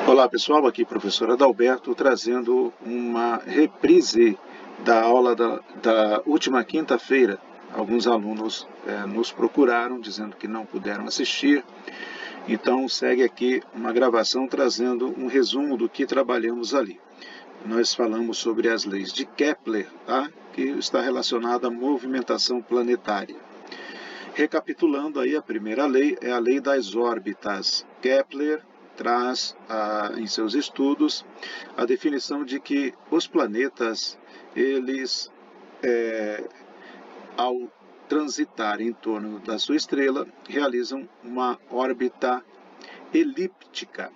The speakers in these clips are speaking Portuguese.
Olá pessoal, aqui professor Adalberto trazendo uma reprise da aula da última quinta-feira. Alguns alunos nos procuraram dizendo que não puderam assistir, então segue aqui uma gravação trazendo um resumo do que trabalhamos ali. Nós falamos sobre as leis de Kepler, tá? Que está relacionada à movimentação planetária. Recapitulando aí, a primeira lei é a lei das órbitas. Kepler traz em seus estudos a definição de que os planetas, eles, ao transitar em torno da sua estrela, realizam uma órbita elíptica.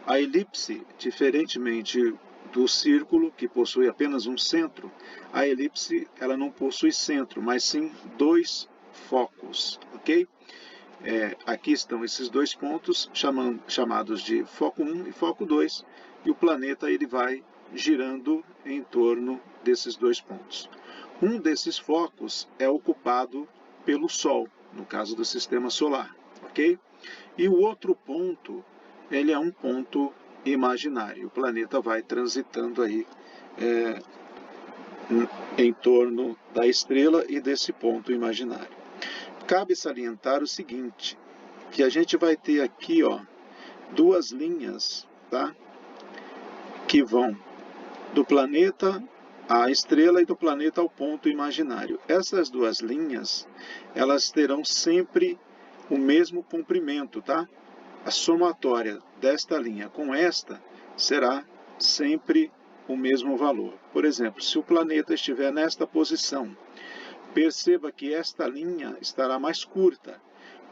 A elipse, diferentemente do círculo, que possui apenas um centro, a elipse ela não possui centro, mas sim dois focos, ok? Aqui estão esses dois pontos, chamados de foco 1 e foco 2, e o planeta ele vai girando em torno desses dois pontos. Um desses focos é ocupado pelo Sol, no caso do sistema solar, ok? E o outro ponto, ele é um ponto imaginário. O planeta vai transitando aí em torno da estrela e desse ponto imaginário. Cabe salientar o seguinte, que a gente vai ter aqui, ó, duas linhas, tá? Que vão do planeta à estrela e do planeta ao ponto imaginário. Essas duas linhas, elas terão sempre o mesmo comprimento, tá? A somatória desta linha com esta será sempre o mesmo valor. Por exemplo, se o planeta estiver nesta posição, perceba que esta linha estará mais curta,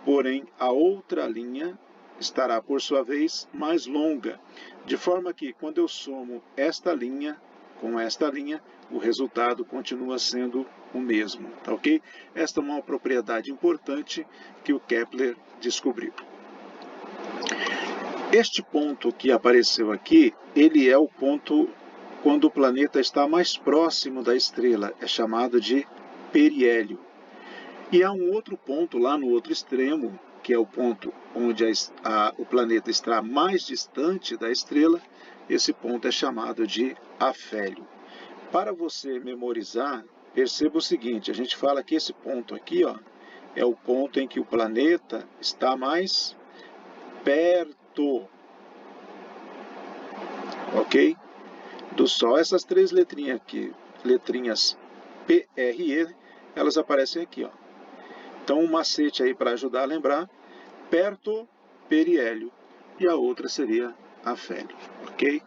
porém a outra linha estará, por sua vez, mais longa, de forma que quando eu somo esta linha com esta linha, o resultado continua sendo o mesmo, tá ok? Esta é uma propriedade importante que o Kepler descobriu. Este ponto que apareceu aqui, ele é o ponto quando o planeta está mais próximo da estrela, é chamado de periélio. E há um outro ponto lá no outro extremo, que é o ponto onde o planeta está mais distante da estrela, esse ponto é chamado de afélio. Para você memorizar, perceba o seguinte, a gente fala que esse ponto aqui, ó, é o ponto em que o planeta está mais perto, ok? Do Sol. Essas três letrinhas aqui, letrinhas P, R, E, elas aparecem aqui, ó. Então, um macete aí para ajudar a lembrar, perto, periélio, e a outra seria afélio, ok?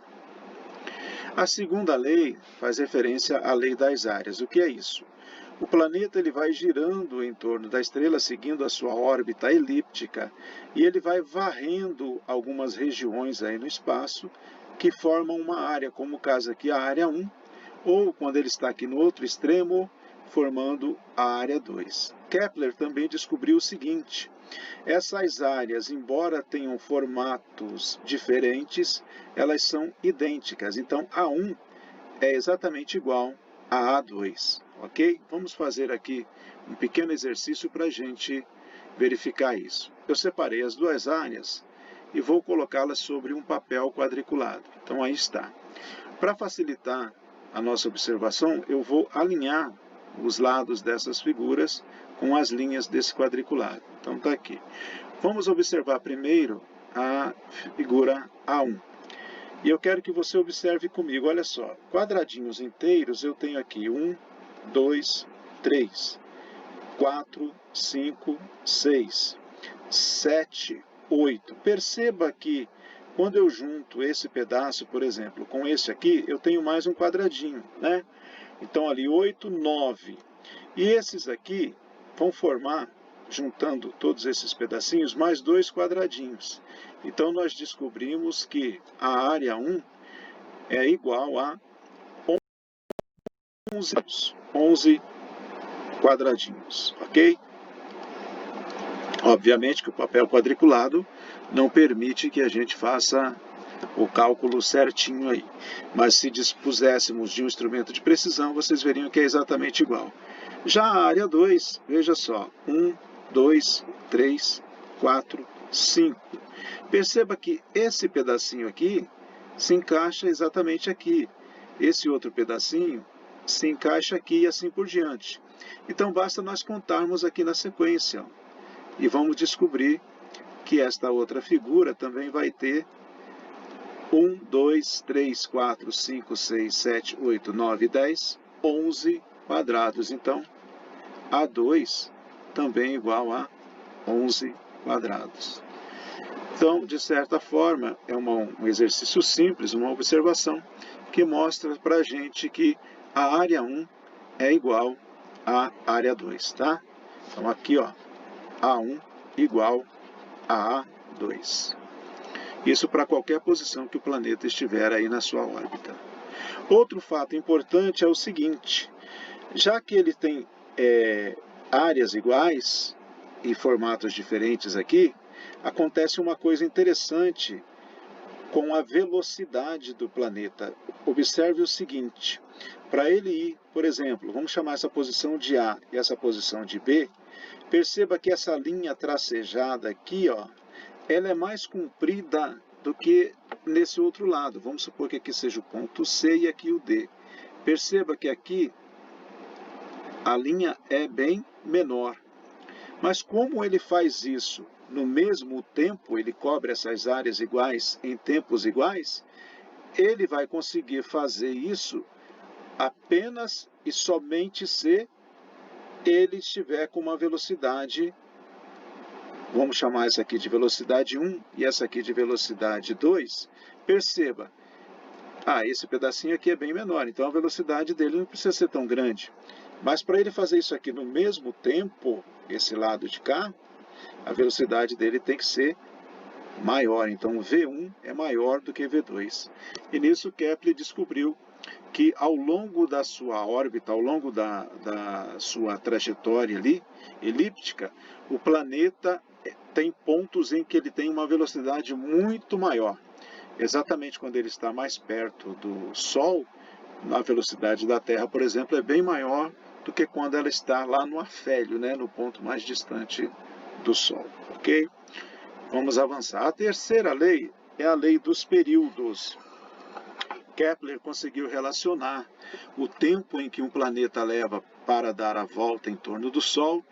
A segunda lei faz referência à lei das áreas. O que é isso? O planeta ele vai girando em torno da estrela, seguindo a sua órbita elíptica, e ele vai varrendo algumas regiões aí no espaço que formam uma área, como o caso aqui, a área 1, ou quando ele está aqui no outro extremo, formando a área 2. Kepler também descobriu o seguinte, essas áreas, embora tenham formatos diferentes, elas são idênticas. Então, A1 é exatamente igual a A2, ok? Vamos fazer aqui um pequeno exercício para a gente verificar isso. Eu separei as duas áreas e vou colocá-las sobre um papel quadriculado. Então, aí está. Para facilitar a nossa observação, eu vou alinhar os lados dessas figuras com as linhas desse quadriculado. Então, está aqui. Vamos observar primeiro a figura A1. E eu quero que você observe comigo, olha só, quadradinhos inteiros eu tenho aqui 1, 2, 3, 4, 5, 6, 7, 8. Perceba que quando eu junto esse pedaço, por exemplo, com esse aqui, eu tenho mais um quadradinho, né? Então, ali 8, 9. E esses aqui vão formar, juntando todos esses pedacinhos, mais dois quadradinhos. Então, nós descobrimos que a área 1 é igual a 11 quadradinhos, ok? Obviamente que o papel quadriculado não permite que a gente faça o cálculo certinho aí. Mas se dispuséssemos de um instrumento de precisão, vocês veriam que é exatamente igual. Já a área 2, veja só, 1, 2, 3, 4, 5. Perceba que esse pedacinho aqui se encaixa exatamente aqui. Esse outro pedacinho se encaixa aqui e assim por diante. Então basta nós contarmos aqui na sequência. E vamos descobrir que esta outra figura também vai ter 1, 2, 3, 4, 5, 6, 7, 8, 9, 10, 11 quadrados. Então, A2 também é igual a 11 quadrados. Então, de certa forma, é um exercício simples, uma observação que mostra para a gente que a área 1 é igual à área 2, tá? Então, aqui, ó, A1 igual a A2. Isso para qualquer posição que o planeta estiver aí na sua órbita. Outro fato importante é o seguinte, já que ele tem áreas iguais e formatos diferentes aqui, acontece uma coisa interessante com a velocidade do planeta. Observe o seguinte, para ele ir, por exemplo, vamos chamar essa posição de A e essa posição de B, perceba que essa linha tracejada aqui, ó, ela é mais comprida do que nesse outro lado. Vamos supor que aqui seja o ponto C e aqui o D. Perceba que aqui a linha é bem menor. Mas como ele faz isso no mesmo tempo, ele cobre essas áreas iguais em tempos iguais, ele vai conseguir fazer isso apenas e somente se ele estiver com uma velocidade, vamos chamar essa aqui de velocidade 1 e essa aqui de velocidade 2, perceba, esse pedacinho aqui é bem menor, então a velocidade dele não precisa ser tão grande. Mas para ele fazer isso aqui no mesmo tempo, esse lado de cá, a velocidade dele tem que ser maior. Então V1 é maior do que V2. E nisso Kepler descobriu que ao longo da sua órbita, ao longo da sua trajetória ali, elíptica, o planeta tem pontos em que ele tem uma velocidade muito maior. Exatamente quando ele está mais perto do Sol, a velocidade da Terra, por exemplo, é bem maior do que quando ela está lá no afélio, né, no ponto mais distante do Sol. Ok? Vamos avançar. A terceira lei é a lei dos períodos. Kepler conseguiu relacionar o tempo em que um planeta leva para dar a volta em torno do Sol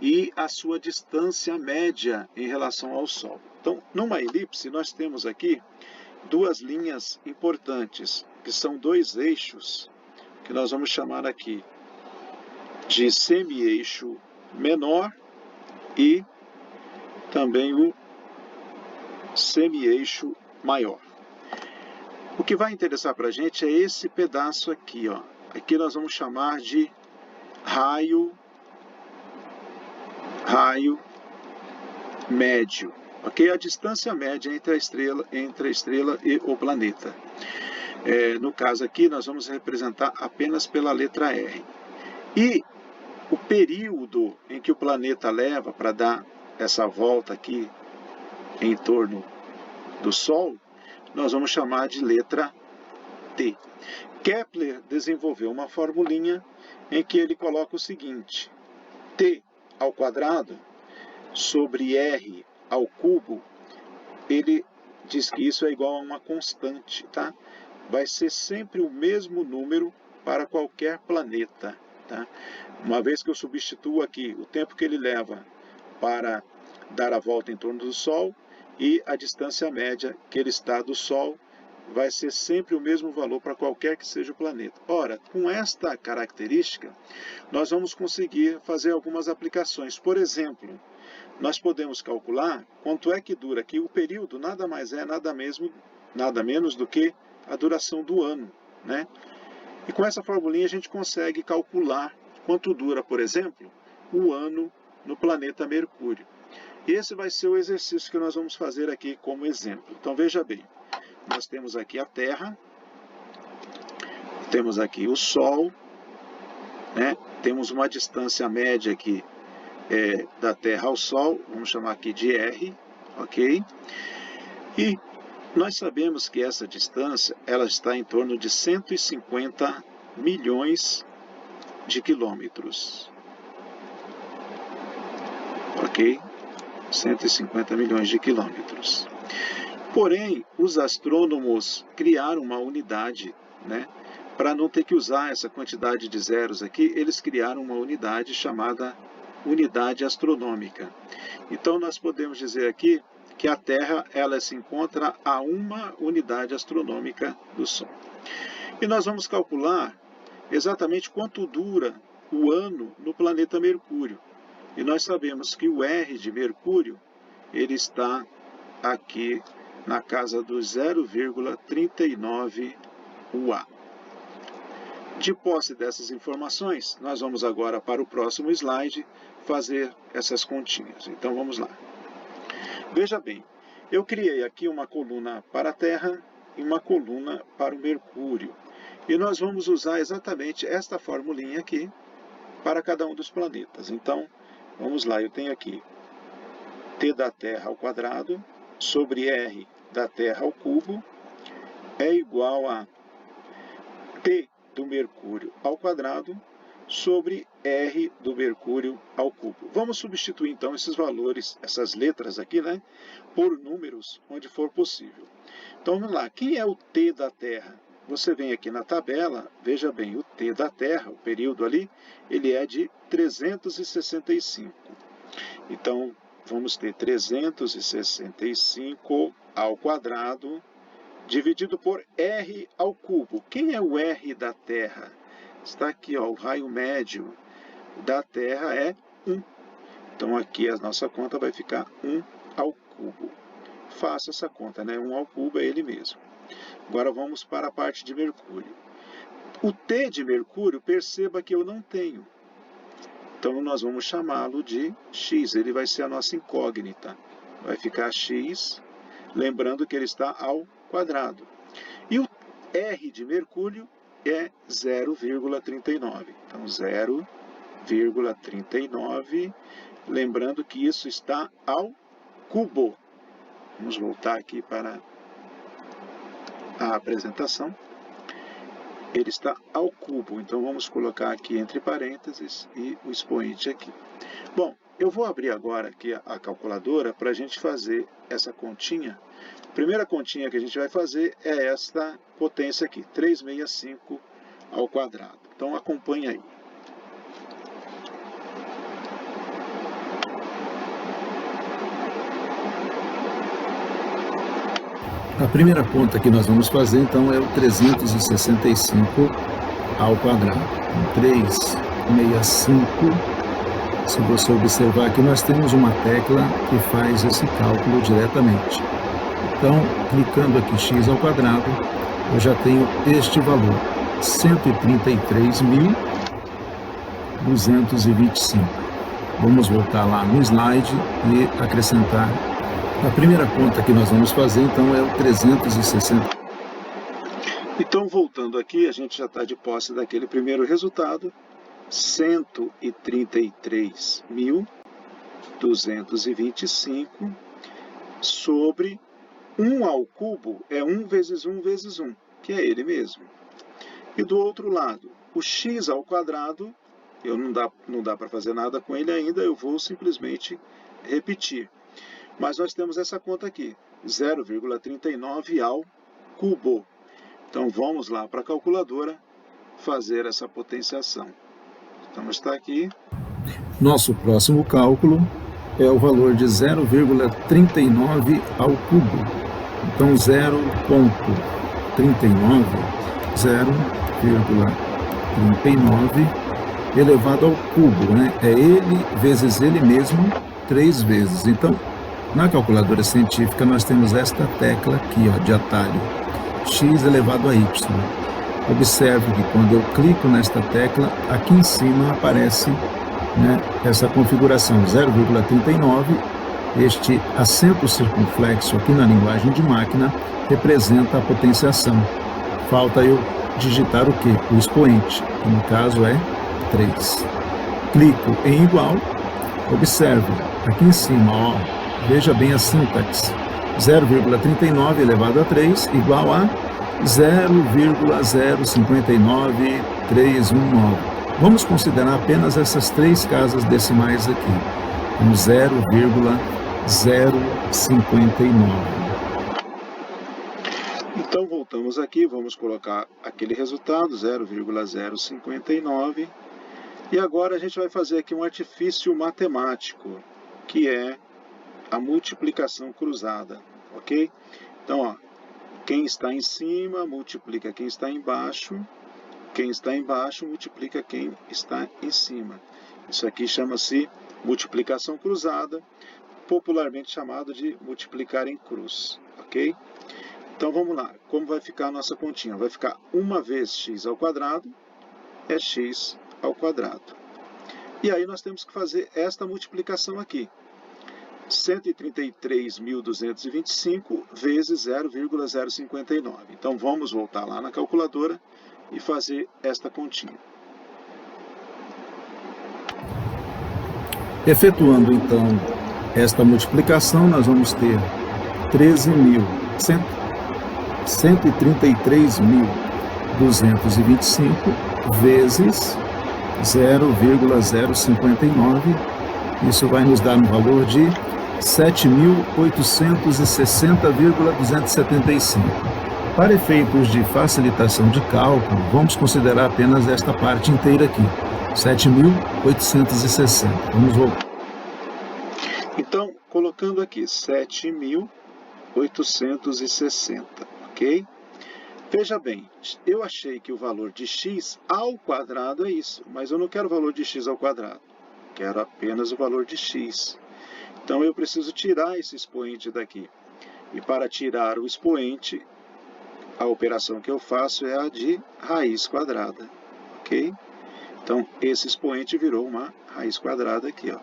e a sua distância média em relação ao Sol. Então, numa elipse, nós temos aqui duas linhas importantes, que são dois eixos, que nós vamos chamar aqui de semi-eixo menor e também o semi-eixo maior. O que vai interessar para a gente é esse pedaço aqui, ó. Aqui nós vamos chamar de raio médio, ok? A distância média entre a estrela e o planeta. No caso aqui, nós vamos representar apenas pela letra R. E o período em que o planeta leva para dar essa volta aqui em torno do Sol, nós vamos chamar de letra T. Kepler desenvolveu uma formulinha em que ele coloca o seguinte, T ao quadrado sobre R ao cubo, ele diz que isso é igual a uma constante, tá? Vai ser sempre o mesmo número para qualquer planeta, tá? Uma vez que eu substituo aqui o tempo que ele leva para dar a volta em torno do Sol e a distância média que ele está do Sol, vai ser sempre o mesmo valor para qualquer que seja o planeta. Ora, com esta característica, nós vamos conseguir fazer algumas aplicações. Por exemplo, nós podemos calcular quanto é que dura aqui o período, nada mais é, nada menos do que a duração do ano, né? E com essa formulinha a gente consegue calcular quanto dura, por exemplo, o ano no planeta Mercúrio. E esse vai ser o exercício que nós vamos fazer aqui como exemplo. Então veja bem, nós temos aqui a Terra, temos aqui o Sol, né? Temos uma distância média aqui da Terra ao Sol, vamos chamar aqui de R, ok? E nós sabemos que essa distância ela está em torno de 150 milhões de quilômetros, ok? 150 milhões de quilômetros. Porém, os astrônomos criaram uma unidade, né? Para não ter que usar essa quantidade de zeros aqui, eles criaram uma unidade chamada unidade astronômica. Então, nós podemos dizer aqui que a Terra ela se encontra a uma unidade astronômica do Sol. E nós vamos calcular exatamente quanto dura o ano no planeta Mercúrio. E nós sabemos que o R de Mercúrio ele está aqui na casa dos 0,39 UA. De posse dessas informações, nós vamos agora para o próximo slide fazer essas continhas. Então vamos lá. Veja bem, eu criei aqui uma coluna para a Terra e uma coluna para o Mercúrio. E nós vamos usar exatamente esta formulinha aqui para cada um dos planetas. Então, vamos lá, eu tenho aqui T da Terra ao quadrado sobre R da Terra ao cubo é igual a T do Mercúrio ao quadrado sobre R do Mercúrio ao cubo. Vamos substituir então esses valores, essas letras aqui, né, por números onde for possível. Então vamos lá, quem é o T da Terra? Você vem aqui na tabela, veja bem, o T da Terra, o período ali, ele é de 365. Então vamos ter 365 ao quadrado dividido por R ao cubo. Quem é o R da Terra? Está aqui, ó, o raio médio da Terra é 1. Então aqui a nossa conta vai ficar 1 ao cubo. Faça essa conta, né? 1 ao cubo é ele mesmo. Agora vamos para a parte de Mercúrio. O T de Mercúrio, perceba que eu não tenho. Então nós vamos chamá-lo de X. Ele vai ser a nossa incógnita. Vai ficar X, lembrando que ele está ao quadrado. E o R de Mercúrio é 0,39. Então 0,39, lembrando que isso está ao cubo. Vamos voltar aqui para a apresentação. Ele está ao cubo, então vamos colocar aqui entre parênteses e o expoente aqui. Bom, eu vou abrir agora aqui a calculadora para a gente fazer essa continha. A primeira continha que a gente vai fazer é esta potência aqui, 365 ao quadrado. Então acompanhe aí. A primeira conta que nós vamos fazer, então, é o 365 ao quadrado. Então, 365, se você observar aqui, nós temos uma tecla que faz esse cálculo diretamente. Então, clicando aqui x ao quadrado, eu já tenho este valor, 133.225. Vamos voltar lá no slide e acrescentar. A primeira conta que nós vamos fazer, então, é o 360. Então, voltando aqui, a gente já está de posse daquele primeiro resultado, 133.225 sobre 1 ao cubo é 1 vezes 1 vezes 1, que é ele mesmo. E do outro lado, o x ao quadrado, não dá para fazer nada com ele ainda, eu vou simplesmente repetir. Mas nós temos essa conta aqui, 0,39 ao cubo. Então vamos lá para a calculadora fazer essa potenciação. Então está aqui. Nosso próximo cálculo é o valor de 0,39 ao cubo. Então 0,39 elevado ao cubo, né? É ele vezes ele mesmo 3 vezes. Então, na calculadora científica, nós temos esta tecla aqui, ó, de atalho, x elevado a y. Observe que quando eu clico nesta tecla, aqui em cima aparece, né, essa configuração 0,39. Este acento circunflexo aqui na linguagem de máquina representa a potenciação. Falta eu digitar o quê? O expoente, que no caso é 3. Clico em igual, observe, aqui em cima, ó, veja bem a sintaxe, 0,39 elevado a 3 igual a 0,059319. Vamos considerar apenas essas 3 casas decimais aqui, com 0,059. Então voltamos aqui, vamos colocar aquele resultado, 0,059. E agora a gente vai fazer aqui um artifício matemático, que é a multiplicação cruzada, ok? Então, ó, quem está em cima multiplica quem está embaixo multiplica quem está em cima. Isso aqui chama-se multiplicação cruzada, popularmente chamado de multiplicar em cruz, ok? Então vamos lá, como vai ficar a nossa continha? Vai ficar 1 vezes x ao quadrado é x ao quadrado. E aí nós temos que fazer esta multiplicação aqui. 133.225 vezes 0,059. Então vamos voltar lá na calculadora e fazer esta continha. Efetuando então esta multiplicação, nós vamos ter 133.225 vezes 0,059. Isso vai nos dar um valor de 7.860,275. Para efeitos de facilitação de cálculo, vamos considerar apenas esta parte inteira aqui, 7.860. Vamos voltar. Então, colocando aqui 7.860, ok? Veja bem, eu achei que o valor de x ao quadrado é isso, mas eu não quero o valor de x ao quadrado, quero apenas o valor de x. Então eu preciso tirar esse expoente daqui. E para tirar o expoente, a operação que eu faço é a de raiz quadrada, ok? Então esse expoente virou uma raiz quadrada aqui, ó,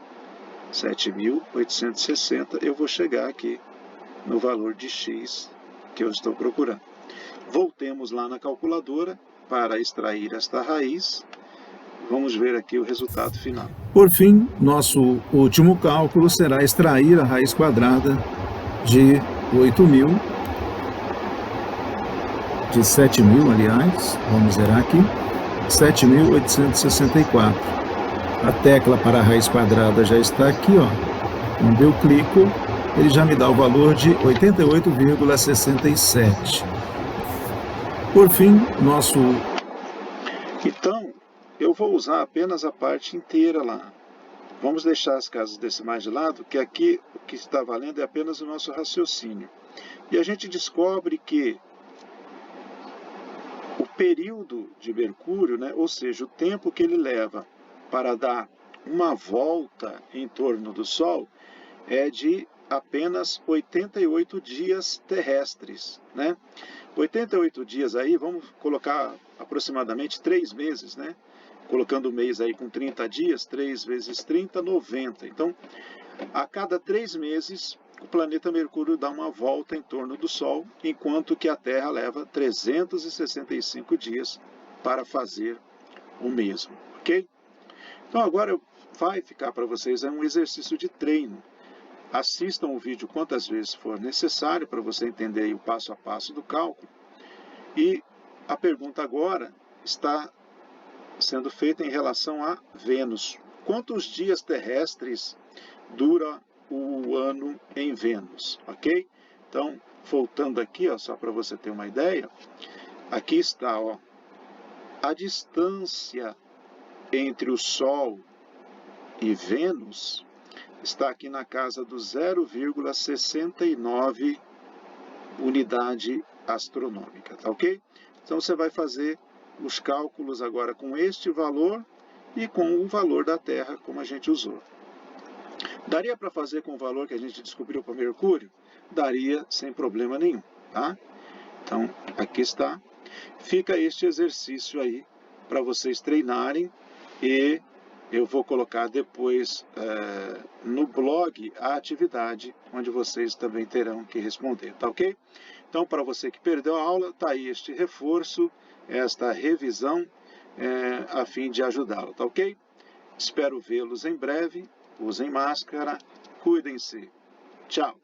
7.860. Eu vou chegar aqui no valor de x que eu estou procurando. Voltemos lá na calculadora para extrair esta raiz. Vamos ver aqui o resultado final. Por fim, nosso último cálculo será extrair a raiz quadrada de 8.000, de 7.000, aliás, vamos zerar aqui, 7.864. A tecla para a raiz quadrada já está aqui, ó. Quando eu clico, ele já me dá o valor de 88,67. Por fim, nosso... Então, eu vou usar apenas a parte inteira lá. Vamos deixar as casas decimais de lado, que aqui o que está valendo é apenas o nosso raciocínio. E a gente descobre que o período de Mercúrio, né, ou seja, o tempo que ele leva para dar uma volta em torno do Sol, é de apenas 88 dias terrestres, né? 88 dias aí, vamos colocar aproximadamente 3 meses, né? Colocando o mês aí com 30 dias, 3 vezes 30, 90. Então, a cada 3 meses, o planeta Mercúrio dá uma volta em torno do Sol, enquanto que a Terra leva 365 dias para fazer o mesmo, ok? Então, agora vai ficar para vocês um exercício de treino. Assistam o vídeo quantas vezes for necessário para você entender aí o passo a passo do cálculo. E a pergunta agora está sendo feita em relação a Vênus. Quantos dias terrestres dura o ano em Vênus, ok? Então, voltando aqui, ó, só para você ter uma ideia, aqui está, ó, a distância entre o Sol e Vênus está aqui na casa do 0,69 unidade astronômica, tá ok? Então você vai fazer os cálculos agora com este valor e com o valor da Terra, como a gente usou. Daria para fazer com o valor que a gente descobriu para Mercúrio? Daria, sem problema nenhum, tá? Então, aqui está. Fica este exercício aí para vocês treinarem e eu vou colocar depois no blog a atividade, onde vocês também terão que responder, tá ok? Então, para você que perdeu a aula, está aí este reforço, esta revisão, a fim de ajudá-lo, tá ok? Espero vê-los em breve, usem máscara, cuidem-se. Tchau!